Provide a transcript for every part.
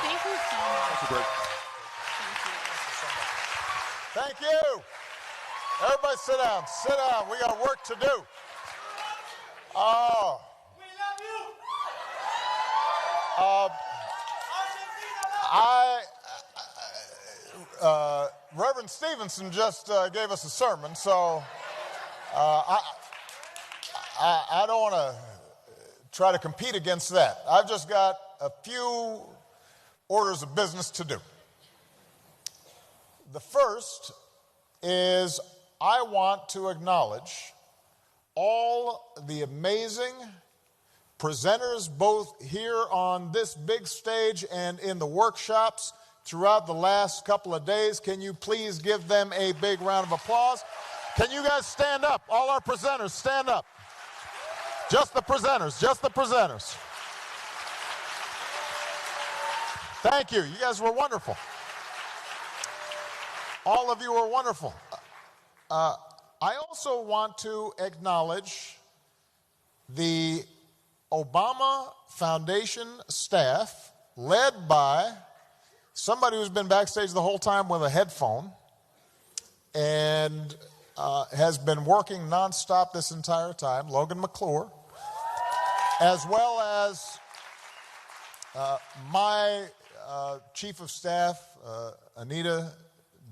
Thank you so much. Thank you, Bert. Thank you. Everybody sit down. Sit down. We got work to do. Oh. We love you. Reverend Stevenson just gave us a sermon, so I don't want to try to compete against that. I've just got a few orders of business to do. The first is I want to acknowledge all the amazing presenters, both here on this big stage and in the workshops throughout the last couple of days. Can you please give them a big round of applause? Can you guys stand up? All our presenters, stand up. Just the presenters, just the presenters. Thank you. You guys were wonderful. All of you were wonderful. I also want to acknowledge the Obama Foundation staff, led by somebody who's been backstage the whole time with a headphone and has been working nonstop this entire time, Logan McClure, as well as my chief of staff, Anita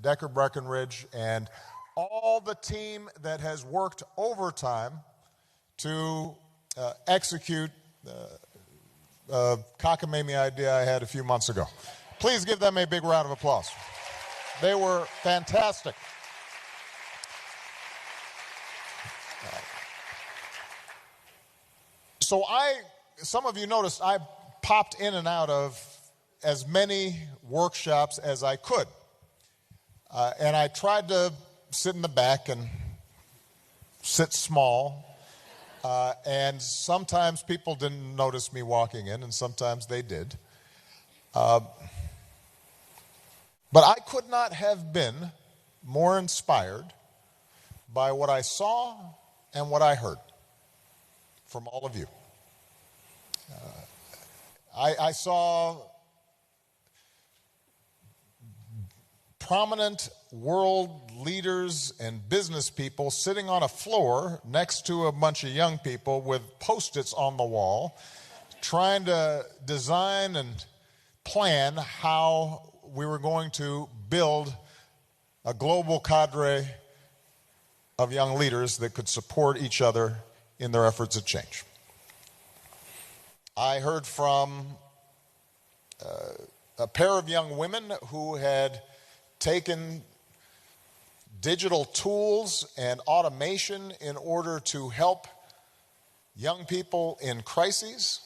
Decker-Breckenridge, and all the team that has worked overtime to execute the cockamamie idea I had a few months ago. Please give them a big round of applause. They were fantastic. So some of you noticed I popped in and out of as many workshops as I could. And I tried to sit in the back and sit small. And sometimes people didn't notice me walking in, and sometimes they did. But I could not have been more inspired by what I saw and what I heard from all of you. I saw prominent world leaders and business people sitting on a floor next to a bunch of young people with Post-its on the wall, trying to design and plan how we were going to build a global cadre of young leaders that could support each other in their efforts at change. I heard from a pair of young women who had taken digital tools and automation in order to help young people in crises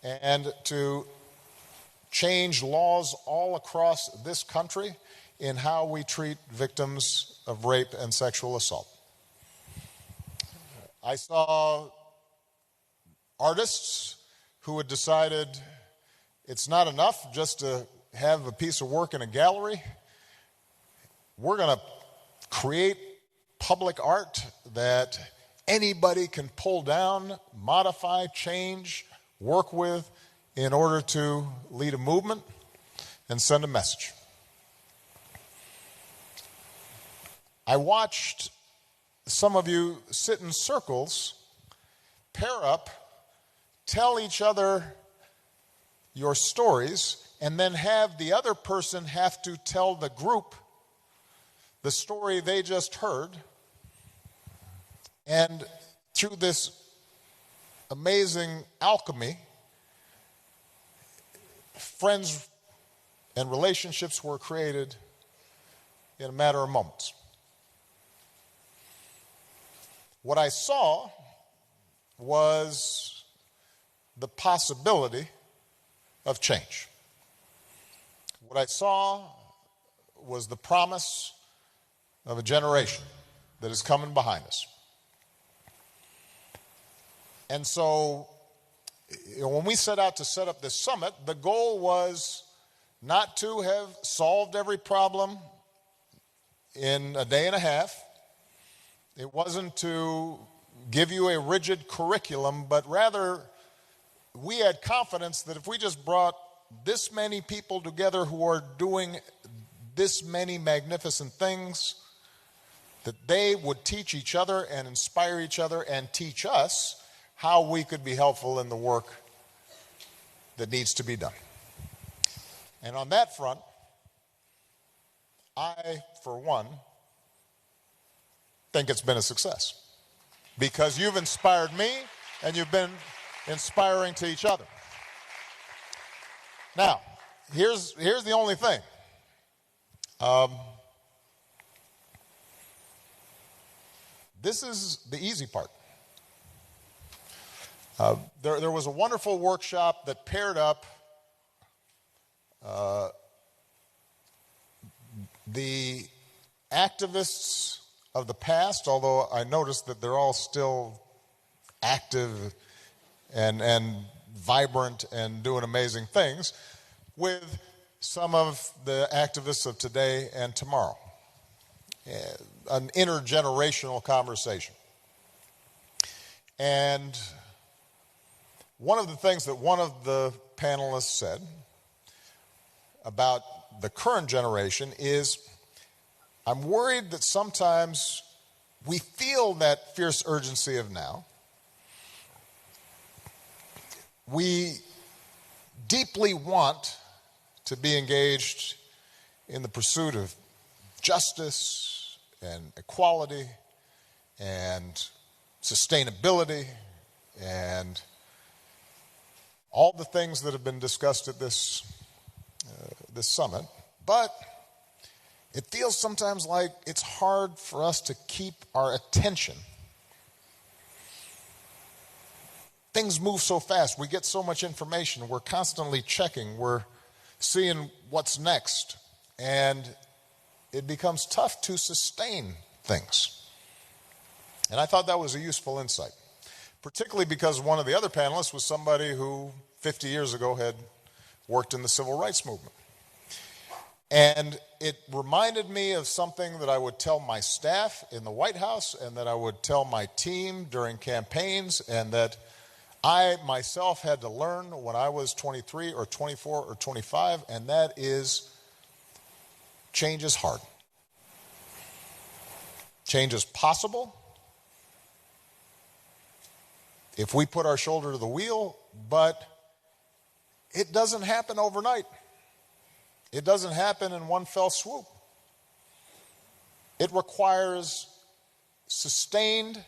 and to change laws all across this country in how we treat victims of rape and sexual assault. I saw artists who had decided it's not enough just to have a piece of work in a gallery. We're going to create public art that anybody can pull down, modify, change, work with in order to lead a movement and send a message. I watched some of you sit in circles, pair up, tell each other your stories, and then have the other person have to tell the group the story they just heard. And through this amazing alchemy, friends and relationships were created in a matter of moments. What I saw was the possibility of change. What I saw was the promise of a generation that is coming behind us. And so, when we set out to set up this summit, the goal was not to have solved every problem in a day and a half. It wasn't to give you a rigid curriculum, but rather we had confidence that if we just brought this many people together who are doing this many magnificent things, that they would teach each other and inspire each other and teach us how we could be helpful in the work that needs to be done. And on that front, I, for one, think it's been a success because you've inspired me and you've been inspiring to each other. Now, here's the only thing. This is the easy part. There was a wonderful workshop that paired up the activists of the past, although I noticed that they're all still active and vibrant and doing amazing things, with some of the activists of today and tomorrow. An intergenerational conversation. And one of the things that one of the panelists said about the current generation is, I'm worried that sometimes we feel that fierce urgency of now. We deeply want to be engaged in the pursuit of justice and equality and sustainability and all the things that have been discussed at this summit, but it feels sometimes like it's hard for us to keep our attention. Things move so fast. We get so much information. We're constantly checking. We're seeing what's next. And it becomes tough to sustain things. And I thought that was a useful insight, particularly because one of the other panelists was somebody who 50 years ago had worked in the civil rights movement. And it reminded me of something that I would tell my staff in the White House and that I would tell my team during campaigns and that I myself had to learn when I was 23 or 24 or 25, and that is change is hard. Change is possible if we put our shoulder to the wheel, but it doesn't happen overnight. It doesn't happen in one fell swoop. It requires sustained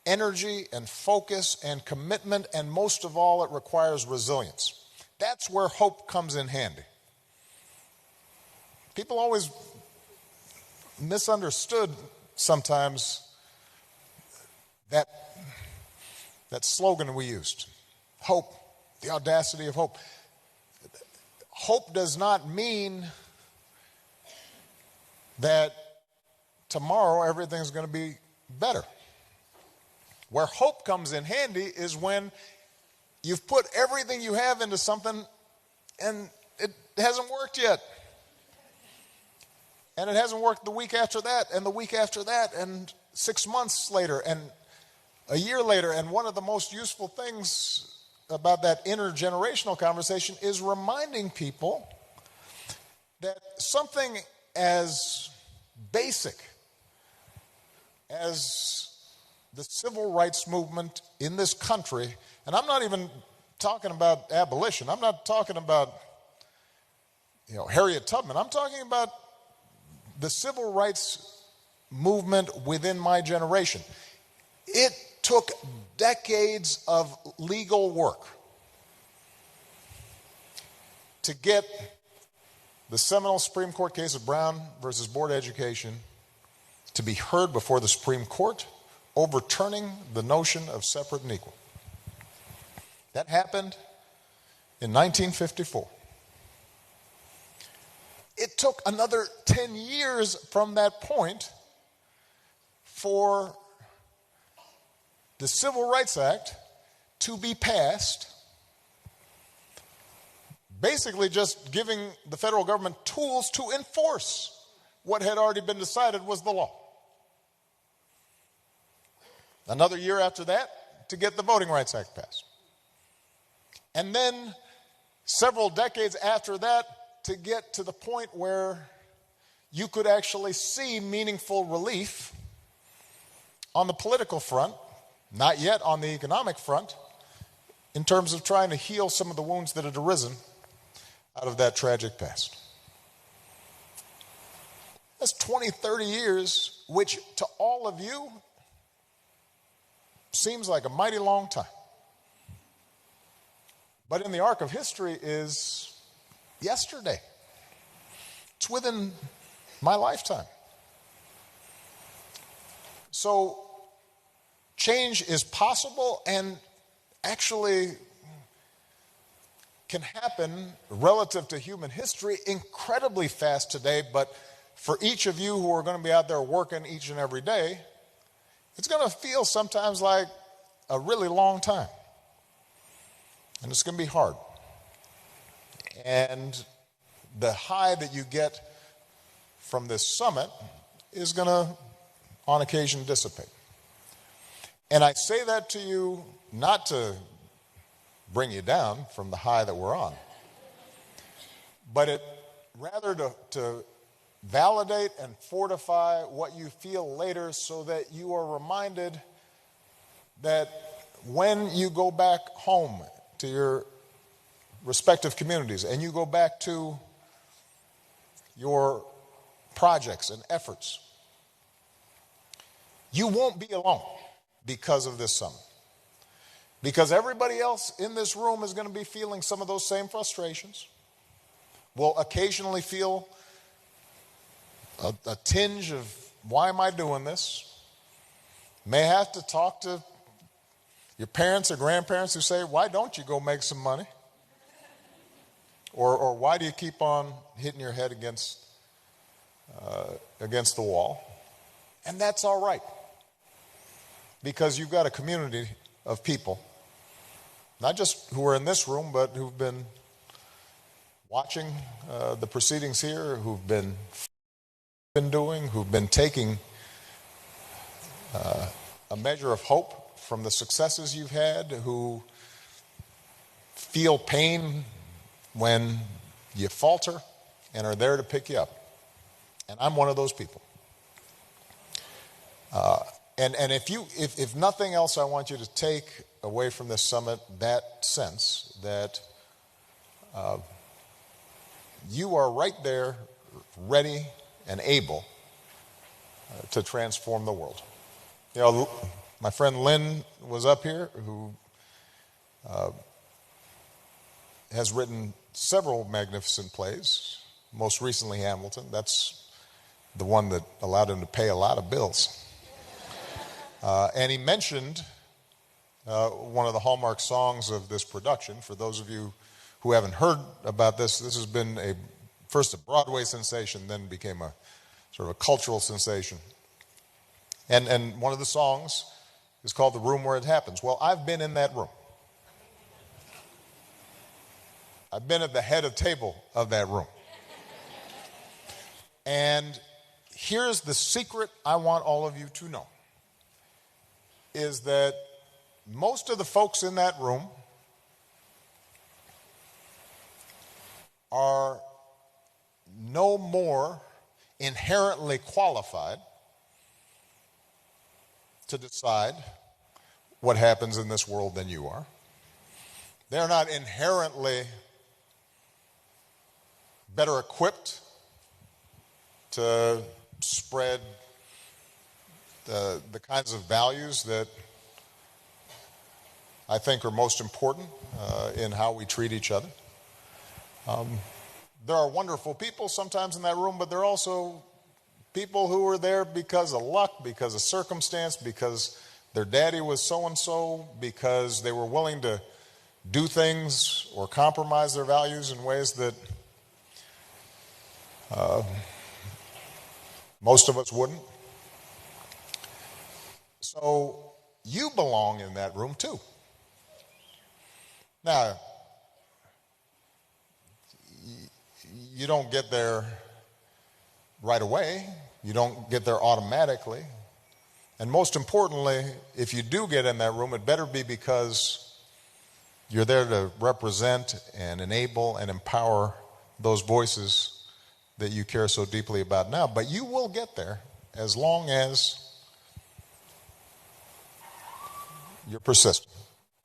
energy and focus and commitment, and most of all, it requires resilience. That's where hope comes in handy. People always misunderstood sometimes that slogan we used, hope, the audacity of hope. Hope does not mean that tomorrow everything's going to be better. Where hope comes in handy is when you've put everything you have into something and it hasn't worked yet. And it hasn't worked the week after that, and the week after that, and 6 months later, and a year later. And one of the most useful things about that intergenerational conversation is reminding people that something as basic as the civil rights movement in this country, and I'm not even talking about abolition, I'm not talking about Harriet Tubman, I'm talking about the civil rights movement within my generation. It took decades of legal work to get the seminal Supreme Court case of Brown versus Board of Education to be heard before the Supreme Court, overturning the notion of separate and equal. That happened in 1954. It took another 10 years from that point for the Civil Rights Act to be passed, basically just giving the federal government tools to enforce what had already been decided was the law. Another year after that to get the Voting Rights Act passed. And then several decades after that to get to the point where you could actually see meaningful relief on the political front, not yet on the economic front, in terms of trying to heal some of the wounds that had arisen out of that tragic past. That's 20, 30 years, which to all of you seems like a mighty long time. But in the arc of history is yesterday. It's within my lifetime. So change is possible and actually can happen relative to human history incredibly fast today, but for each of you who are going to be out there working each and every day, it's going to feel sometimes like a really long time. And it's going to be hard. And the high that you get from this summit is going to, on occasion, dissipate. And I say that to you not to bring you down from the high that we're on, but rather to validate and fortify what you feel later so that you are reminded that when you go back home to your respective communities and you go back to your projects and efforts, you won't be alone because of this summit. Because everybody else in this room is going to be feeling some of those same frustrations, will occasionally feel a tinge of, why am I doing this? May have to talk to your parents or grandparents who say, why don't you go make some money? Or why do you keep on hitting your head against the wall? And that's all right. Because you've got a community of people, not just who are in this room, but who've been watching the proceedings here, who've been doing, who've been taking a measure of hope from the successes you've had, who feel pain when you falter and are there to pick you up. And I'm one of those people. And if nothing else, I want you to take away from this summit that sense that you are right there, ready and able to transform the world. You know, my friend Lynn was up here, who has written several magnificent plays, most recently Hamilton. That's the one that allowed him to pay a lot of bills. And he mentioned one of the hallmark songs of this production. For those of you who haven't heard about this, this has been first a Broadway sensation, then became a sort of a cultural sensation. And one of the songs is called The Room Where It Happens. Well, I've been in that room. I've been at the head of table of that room. And here's the secret I want all of you to know, is that most of the folks in that room are no more inherently qualified to decide what happens in this world than you are. They're not inherently better equipped to spread the kinds of values that I think are most important in how we treat each other. There are wonderful people sometimes in that room, but there are also people who are there because of luck, because of circumstance, because their daddy was so-and-so, because they were willing to do things or compromise their values in ways that most of us wouldn't. So you belong in that room too. Now, you don't get there right away. You don't get there automatically. And most importantly, if you do get in that room, it better be because You're there to represent and enable and empower those voices that you care so deeply about now. But you will get there as long as you're persistent,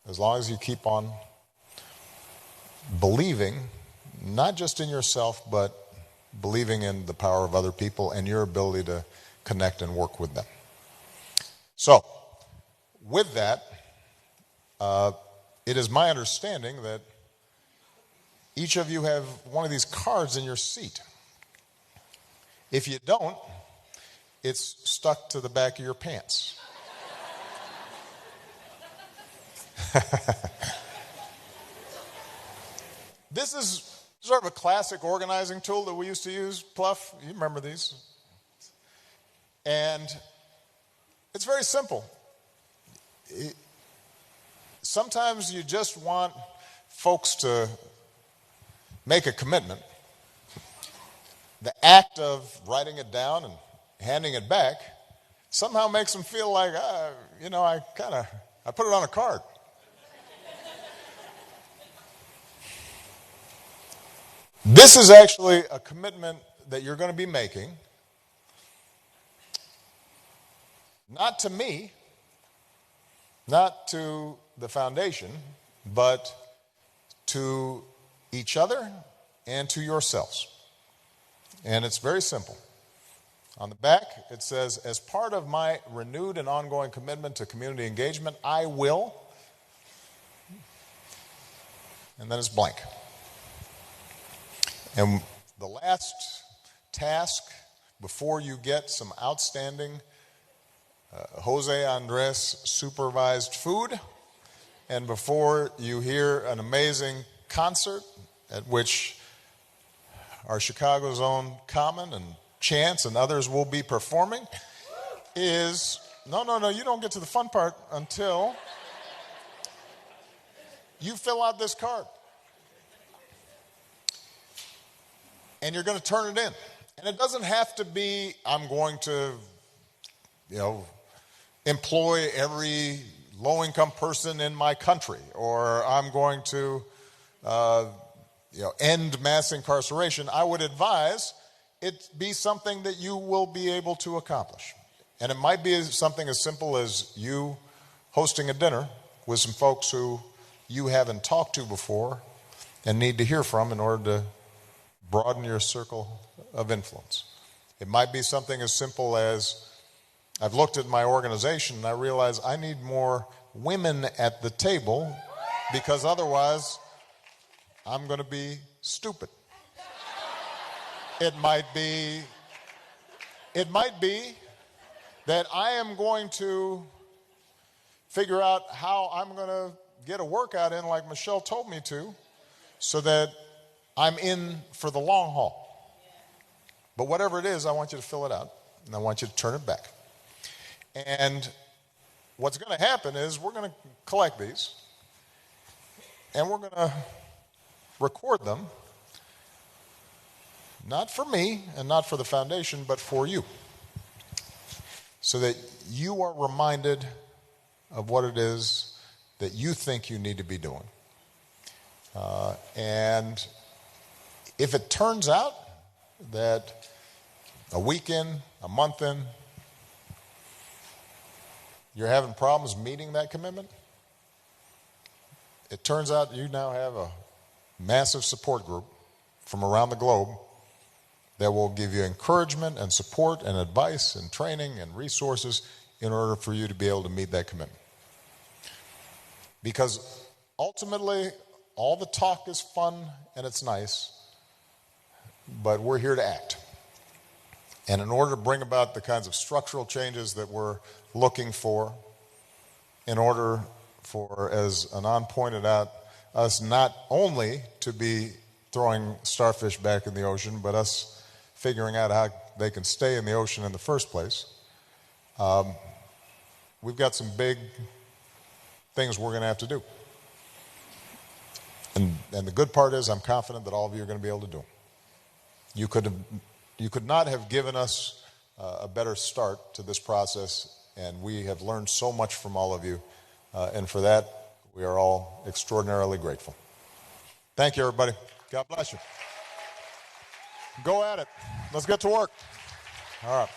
as long as you keep on believing, not just in yourself, but believing in the power of other people and your ability to connect and work with them. So, with that, it is my understanding that each of you have one of these cards in your seat. If you don't, it's stuck to the back of your pants. This is sort of a classic organizing tool that we used to use, Pluff. You remember these. And it's very simple. Sometimes you just want folks to make a commitment. The act of writing it down and handing it back somehow makes them feel like, I put it on a card. This is actually a commitment that you're going to be making, not to me, not to the foundation, but to each other and to yourselves. And it's very simple. On the back, it says, as part of my renewed and ongoing commitment to community engagement, I will, and then it's blank. And the last task before you get some outstanding Jose Andres supervised food, and before you hear an amazing concert at which our Chicago's own Common and Chance and others will be performing, is, no, you don't get to the fun part until you fill out this card. And you're going to turn it in. And it doesn't have to be, I'm going to, employ every low-income person in my country, or I'm going to, end mass incarceration. I would advise it be something that you will be able to accomplish. And it might be something as simple as you hosting a dinner with some folks who you haven't talked to before and need to hear from in order to broaden your circle of influence. It might be something as simple as, I've looked at my organization and I realize I need more women at the table because otherwise I'm going to be stupid. It might be that I am going to figure out how I'm going to get a workout in like Michelle told me to, so that I'm in for the long haul. But whatever it is, I want you to fill it out, and I want you to turn it back. And what's going to happen is we're going to collect these, and we're going to record them, not for me and not for the foundation, but for you, so that you are reminded of what it is that you think you need to be doing. And if it turns out that a week in, a month in, you're having problems meeting that commitment, it turns out you now have a massive support group from around the globe that will give you encouragement and support and advice and training and resources in order for you to be able to meet that commitment. Because ultimately, all the talk is fun and it's nice, but we're here to act. And in order to bring about the kinds of structural changes that we're looking for, in order for, as Anand pointed out, us not only to be throwing starfish back in the ocean, but us figuring out how they can stay in the ocean in the first place, we've got some big things we're going to have to do. And the good part is I'm confident that all of you are going to be able to do them. You could not have given us a better start to this process, and we have learned so much from all of you. And for that, We are all extraordinarily grateful. Thank you, everybody. God bless you. Go at it. Let's get to work. All right.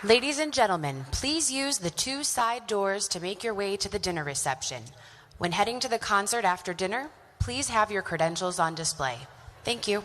Ladies and gentlemen, please use the 2 side doors to make your way to the dinner reception. When heading to the concert after dinner, please have your credentials on display. Thank you.